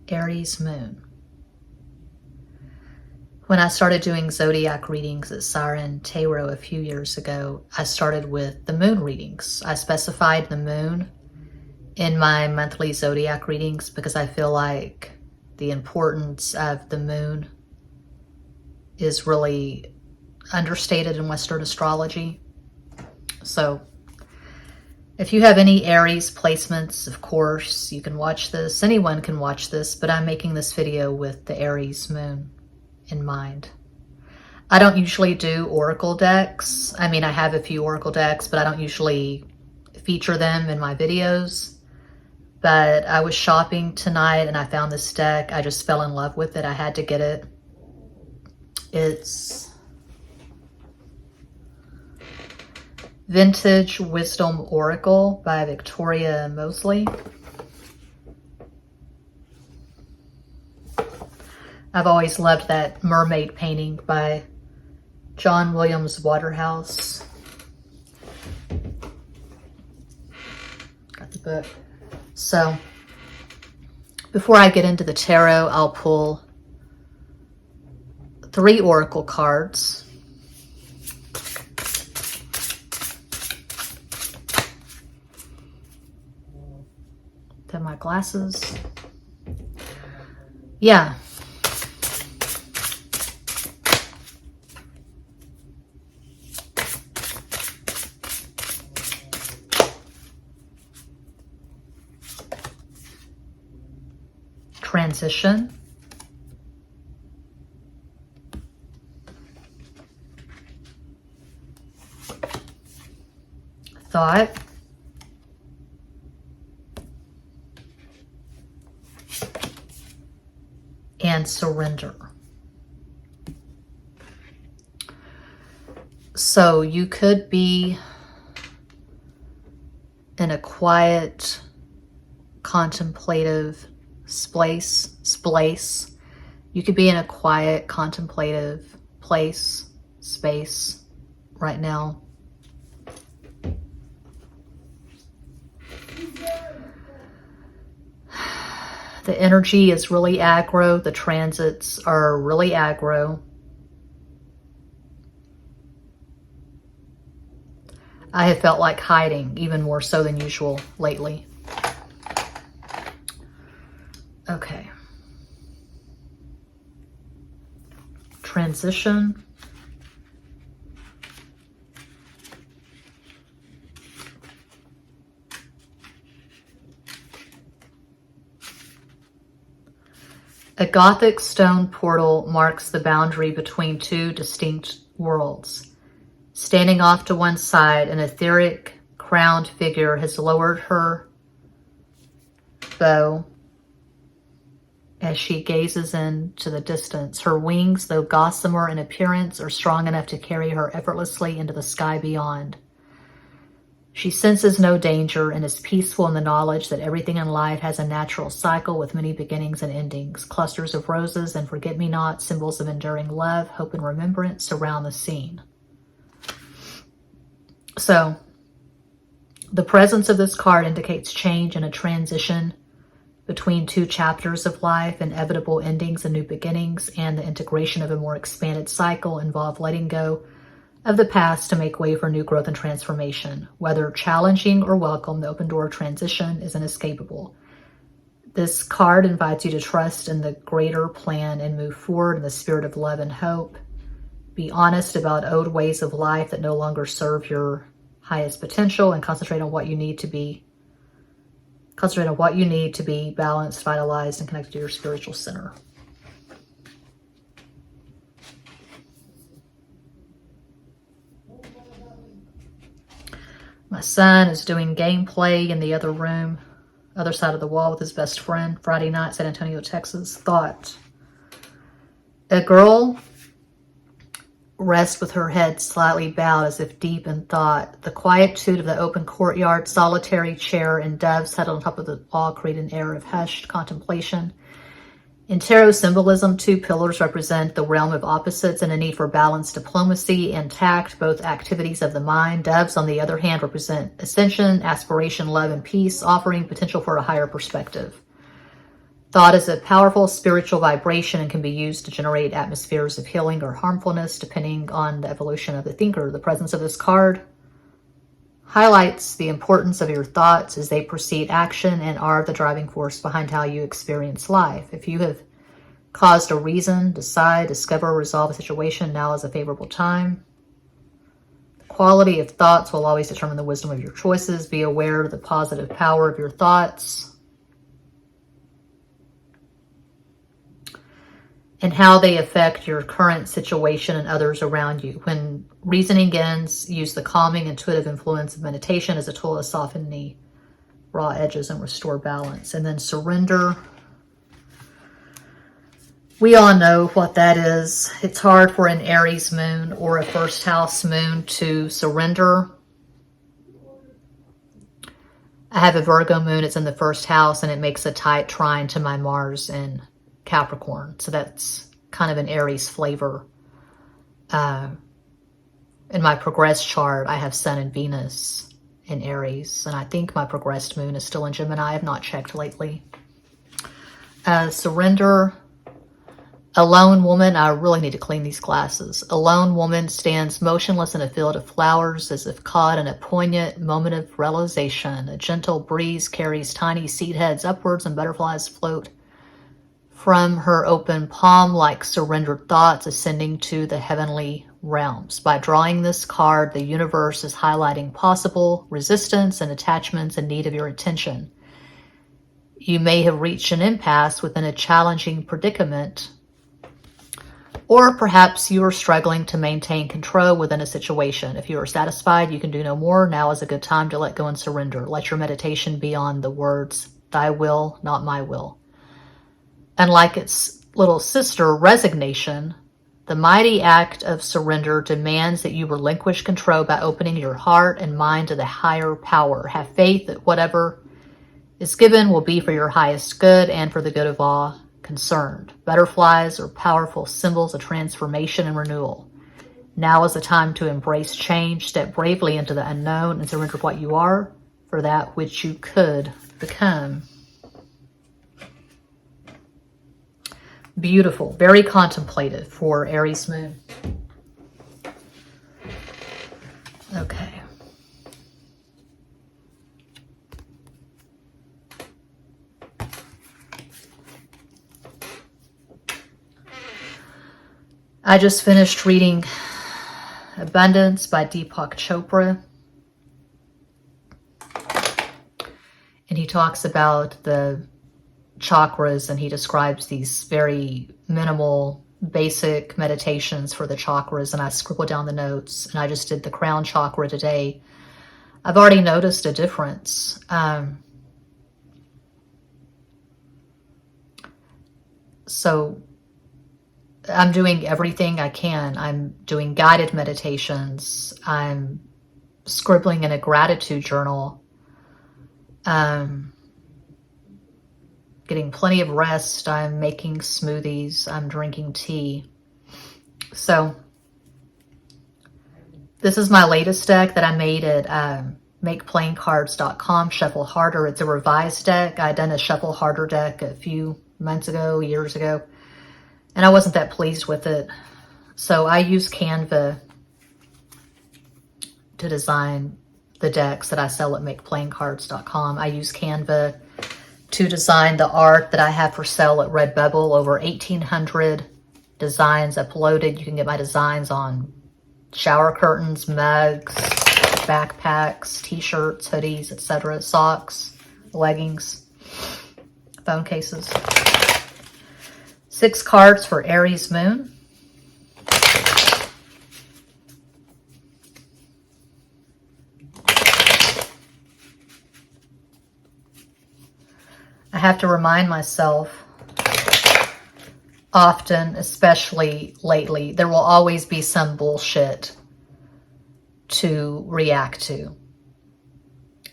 Aries moon. When I started doing zodiac readings at Siren Tarot a few years ago, I started with the moon readings. I specified the moon in my monthly zodiac readings because I feel like the importance of the moon is really understated in Western astrology. So if you have any Aries placements, of course, you can watch this. Anyone can watch this, but I'm making this video with the Aries moon in mind. I don't usually do oracle decks. I mean, I have a few oracle decks, but I don't usually feature them in my videos. But I was shopping tonight and I found this deck. I just fell in love with it. I had to get it. It's Vintage Wisdom Oracle by Victoria Mosley. I've always loved that mermaid painting by John Williams Waterhouse. Got the book. So before I get into the tarot, I'll pull 3 oracle cards. Then my glasses. Yeah. Transition. Thought. And surrender. So you could be in a quiet, contemplative space. You could be in a quiet, contemplative space right now. The energy is really aggro. The transits are really aggro. I have felt like hiding even more so than usual lately. Okay. Transition. A Gothic stone portal marks the boundary between 2 distinct worlds. Standing off to one side, an etheric crowned figure has lowered her bow as she gazes into the distance. Her wings, though gossamer in appearance, are strong enough to carry her effortlessly into the sky beyond. She senses no danger and is peaceful in the knowledge that everything in life has a natural cycle with many beginnings and endings. Clusters of roses and forget-me-not, symbols of enduring love, hope, and remembrance surround the scene. So, the presence of this card indicates change and a transition between 2 chapters of life, inevitable endings and new beginnings, and the integration of a more expanded cycle involve letting go of the past to make way for new growth and transformation. Whether challenging or welcome, the open door transition is inescapable. This card invites you to trust in the greater plan and move forward in the spirit of love and hope. Be honest about old ways of life that no longer serve your highest potential and concentrate on what you need to be. Concentrate on what you need to be balanced, vitalized, and connected to your spiritual center. My son is doing gameplay in the other room, other side of the wall with his best friend. Friday night, San Antonio, Texas. Thought. A girl rests with her head slightly bowed as if deep in thought. The quietude of the open courtyard, solitary chair, and doves huddled on top of the wall create an air of hushed contemplation. In tarot symbolism, 2 pillars represent the realm of opposites and a need for balance, diplomacy, and tact, both activities of the mind. Doves, on the other hand, represent ascension, aspiration, love, and peace, offering potential for a higher perspective. Thought is a powerful spiritual vibration and can be used to generate atmospheres of healing or harmfulness depending on the evolution of the thinker. The presence of this card highlights the importance of your thoughts as they precede action and are the driving force behind how you experience life. If you have caused a reason, decide, discover, resolve a situation, now is a favorable time. The quality of thoughts will always determine the wisdom of your choices. Be aware of the positive power of your thoughts and how they affect your current situation and others around you. When reasoning ends, use the calming, intuitive influence of meditation as a tool to soften the raw edges and restore balance. And then surrender. We all know what that is. It's hard for an Aries moon or a first house moon to surrender. I have a Virgo moon. It's in the first house and it makes a tight trine to my Mars in Capricorn. So that's kind of an Aries flavor. In my progressed chart, I have Sun and Venus in Aries. And I think my progressed moon is still in Gemini. I have not checked lately. Surrender. A lone woman, I really need to clean these glasses. A lone woman stands motionless in a field of flowers as if caught in a poignant moment of realization. A gentle breeze carries tiny seed heads upwards and butterflies float from her open palm like surrendered thoughts ascending to the heavenly realms. By drawing this card, the universe is highlighting possible resistance and attachments in need of your attention. You may have reached an impasse within a challenging predicament, or perhaps you are struggling to maintain control within a situation. If you are satisfied you can do no more, now is a good time to let go and surrender. Let your meditation be on the words, thy will, not my will. And like its little sister, resignation, the mighty act of surrender demands that you relinquish control by opening your heart and mind to the higher power. Have faith that whatever is given will be for your highest good and for the good of all concerned. Butterflies are powerful symbols of transformation and renewal. Now is the time to embrace change, step bravely into the unknown, and surrender what you are for that which you could become. Beautiful, very contemplative for Aries moon. Okay. I just finished reading Abundance by Deepak Chopra. And he talks about the chakras and he describes these very minimal, basic meditations for the chakras. And I scribbled down the notes and I just did the crown chakra today. I've already noticed a difference. So I'm doing everything I can. I'm doing guided meditations. I'm scribbling in a gratitude journal. Getting plenty of rest. I'm making smoothies. I'm drinking tea. So this is my latest deck that I made at makeplayingcards.com, Shuffle Harder. It's a revised deck. I had done a Shuffle Harder deck a few months ago, years ago. And I wasn't that pleased with it. So I use Canva to design the decks that I sell at makeplayingcards.com. I use Canva to design the art that I have for sale at Redbubble. Over 1,800 designs uploaded. You can get my designs on shower curtains, mugs, backpacks, t-shirts, hoodies, etc., socks, leggings, phone cases. 6 cards for Aries moon. I have to remind myself often, especially lately, there will always be some bullshit to react to.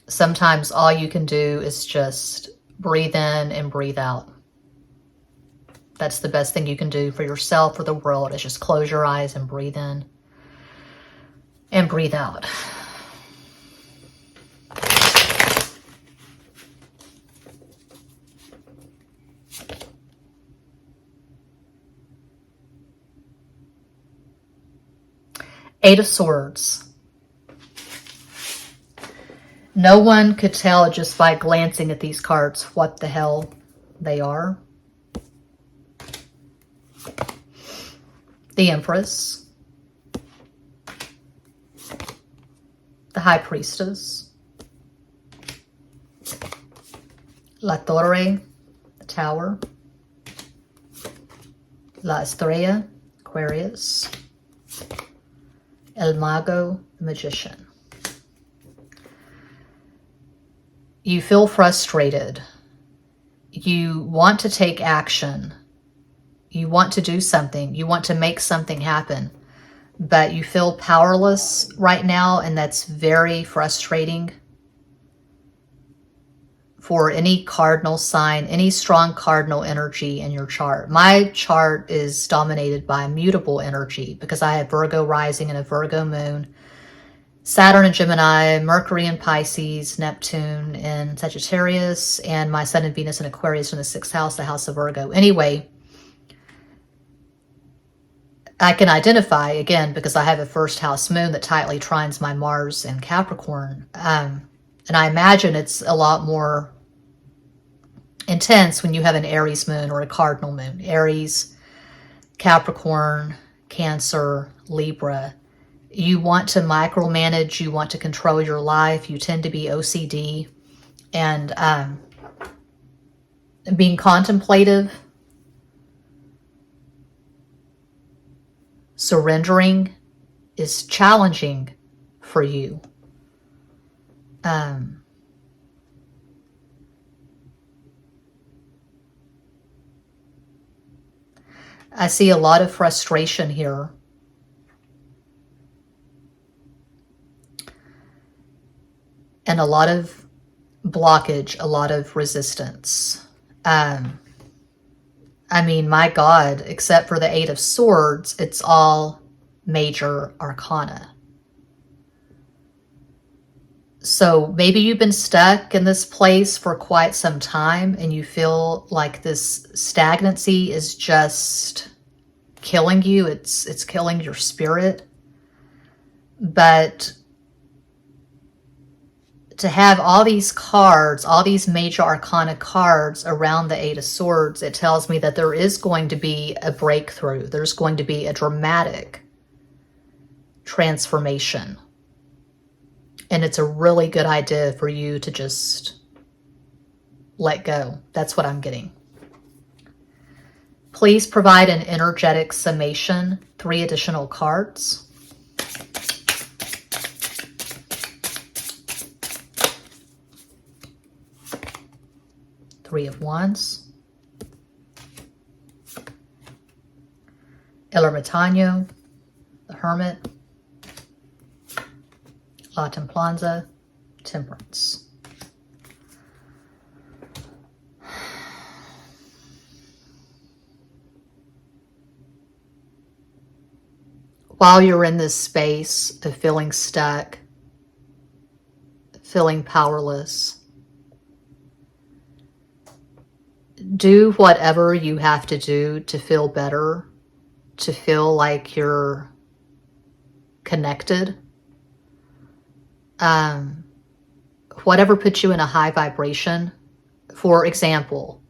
Sometimes all you can do is just breathe in and breathe out. That's the best thing you can do for yourself, for the world, is just close your eyes and breathe in and breathe out. Eight of Swords. No one could tell just by glancing at these cards what the hell they are. The Empress. The High Priestess. La Torre, the Tower. La Estrella, Aquarius. El Mago, the Magician. You feel frustrated. You want to take action. You want to do something. You want to make something happen. But you feel powerless right now, and that's very frustrating for any cardinal sign, any strong cardinal energy in your chart. My chart is dominated by mutable energy because I have Virgo rising and a Virgo moon, Saturn and Gemini, Mercury in Pisces, Neptune in Sagittarius, and my Sun and Venus in Aquarius in the 6th house, the house of Virgo. Anyway, I can identify, again, because I have a 1st house moon that tightly trines my Mars in Capricorn. And I imagine it's a lot more intense when you have an Aries moon or a cardinal moon. Aries, Capricorn, Cancer, Libra. You want to micromanage, you want to control your life, you tend to be OCD, and being contemplative, surrendering is challenging for you. I see a lot of frustration here. And a lot of blockage, a lot of resistance. I mean, my God, except for the Eight of Swords, it's all major arcana. So maybe you've been stuck in this place for quite some time and you feel like this stagnancy is just killing you. It's killing your spirit. But to have all these cards, all these major arcana cards around the Eight of Swords, it tells me that there is going to be a breakthrough. There's going to be a dramatic transformation. And it's a really good idea for you to just let go. That's what I'm getting. Please provide an energetic summation, 3 additional cards. Three of Wands, El Ermitaño, the Hermit, La Templanza, Temperance. While you're in this space of feeling stuck, feeling powerless, do whatever you have to do to feel better, to feel like you're connected. Whatever puts you in a high vibration. For example,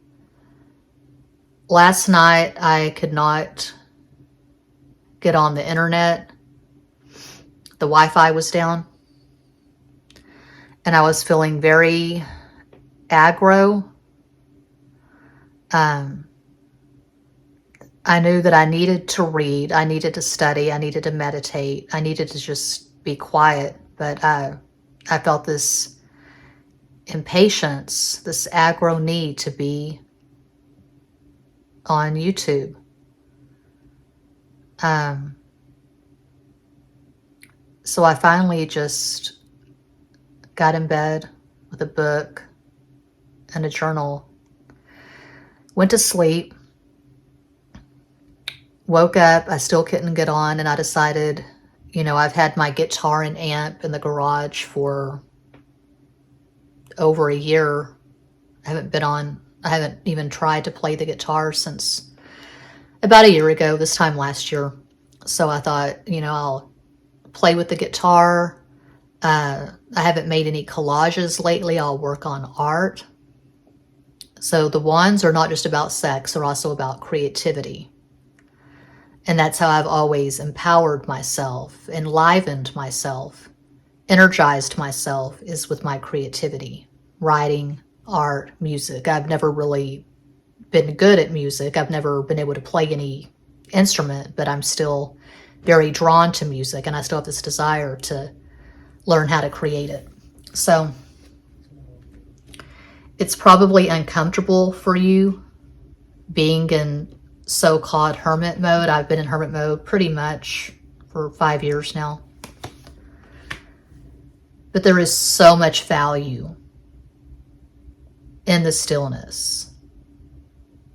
last night I could not get on the internet. The Wi-Fi was down. And I was feeling very aggro. I knew that I needed to read, I needed to study, I needed to meditate, I needed to just be quiet, but I felt this impatience, this aggro need to be on YouTube. So I finally just got in bed with a book and a journal. Went to sleep, woke up, I still couldn't get on, and I decided, you know, I've had my guitar and amp in the garage for over a year. I haven't even tried to play the guitar since about a year ago, this time last year. So I thought, you know, I'll play with the guitar. I haven't made any collages lately. I'll work on art. So the wands are not just about sex, they're also about creativity. And that's how I've always empowered myself, enlivened myself, energized myself, is with my creativity. Writing, art, music. I've never really been good at music. I've never been able to play any instrument, but I'm still very drawn to music, and I still have this desire to learn how to create it. So it's probably uncomfortable for you being in so-called hermit mode. I've been in hermit mode pretty much for 5 years now. But there is so much value in the stillness,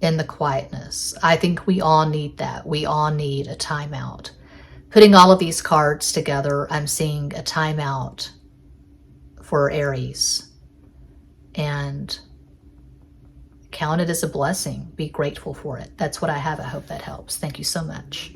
in the quietness. I think we all need that. We all need a timeout. Putting all of these cards together, I'm seeing a timeout for Aries. And count it as a blessing. Be grateful for it. That's what I have. I hope that helps. Thank you so much.